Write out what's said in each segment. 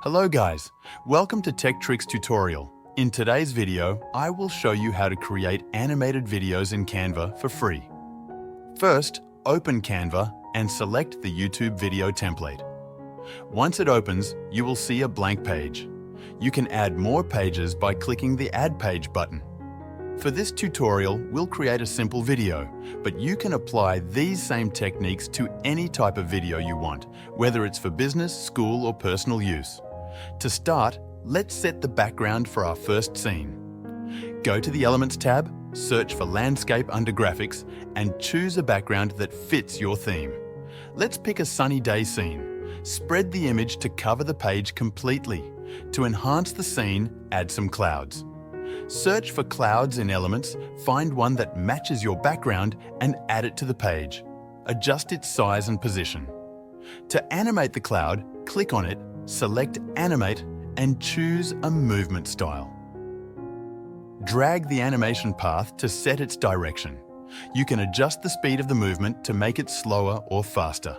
Hello guys, welcome to Tech Tricks tutorial. In today's video, I will show you how to create animated videos in Canva for free. First, open Canva and select the YouTube video template. Once it opens, you will see a blank page. You can add more pages by clicking the Add Page button. For this tutorial, we'll create a simple video, but you can apply these same techniques to any type of video you want, whether it's for business, school, or personal use. To start, let's set the background for our first scene. Go to the Elements tab, search for Landscape under Graphics, and choose a background that fits your theme. Let's pick a sunny day scene. Spread the image to cover the page completely. To enhance the scene, add some clouds. Search for clouds in Elements, find one that matches your background and add it to the page. Adjust its size and position. To animate the cloud, click on it, select Animate and choose a movement style. Drag the animation path to set its direction. You can adjust the speed of the movement to make it slower or faster.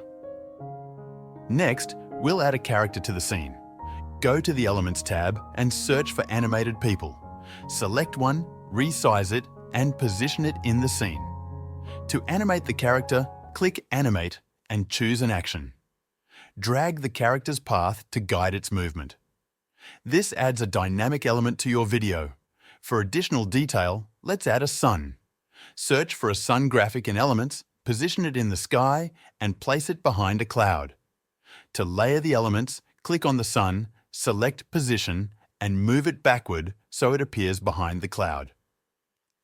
Next, we'll add a character to the scene. Go to the Elements tab and search for animated people. Select one, resize it, and position it in the scene. To animate the character, click Animate and choose an action. Drag the character's path to guide its movement. This adds a dynamic element to your video. For additional detail, let's add a sun. Search for a sun graphic in Elements, position it in the sky, and place it behind a cloud. To layer the elements, click on the sun, select Position, and move it backward so it appears behind the cloud.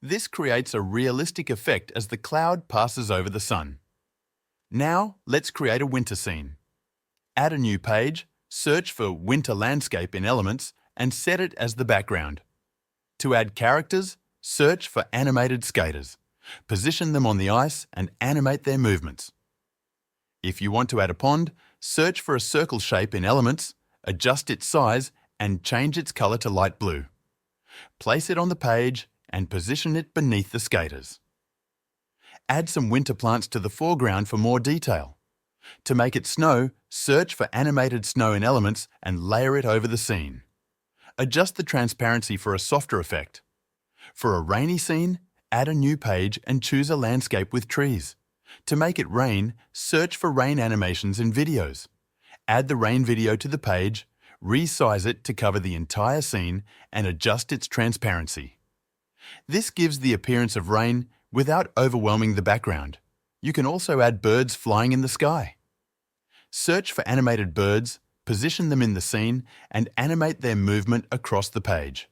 This creates a realistic effect as the cloud passes over the sun. Now, let's create a winter scene. Add a new page, search for Winter Landscape in Elements, and set it as the background. To add characters, search for animated skaters. Position them on the ice and animate their movements. If you want to add a pond, search for a circle shape in Elements, adjust its size, and change its color to light blue. Place it on the page and position it beneath the skaters. Add some winter plants to the foreground for more detail. To make it snow, search for animated snow in Elements and layer it over the scene. Adjust the transparency for a softer effect. For a rainy scene, add a new page and choose a landscape with trees. To make it rain, search for rain animations in videos. Add the rain video to the page, resize it to cover the entire scene, and adjust its transparency. This gives the appearance of rain without overwhelming the background. You can also add birds flying in the sky. Search for animated birds, position them in the scene, and animate their movement across the page.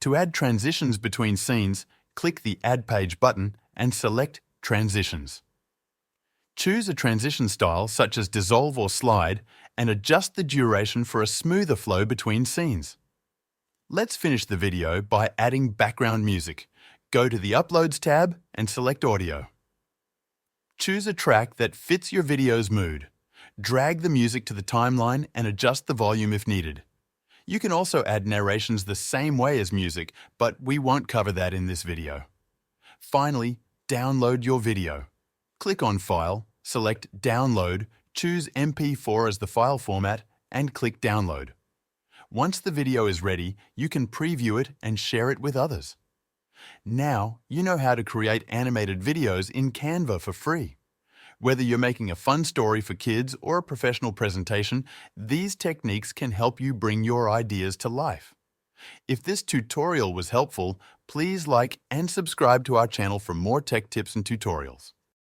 To add transitions between scenes, click the Add Page button and select Transitions. Choose a transition style such as dissolve or slide and adjust the duration for a smoother flow between scenes. Let's finish the video by adding background music. Go to the Uploads tab and select Audio. Choose a track that fits your video's mood. Drag the music to the timeline and adjust the volume if needed. You can also add narrations the same way as music, but we won't cover that in this video. Finally, download your video. Click on File, select Download, choose MP4 as the file format, and click Download. Once the video is ready, you can preview it and share it with others. Now, you know how to create animated videos in Canva for free. Whether you're making a fun story for kids or a professional presentation, these techniques can help you bring your ideas to life. If this tutorial was helpful, please like and subscribe to our channel for more tech tips and tutorials.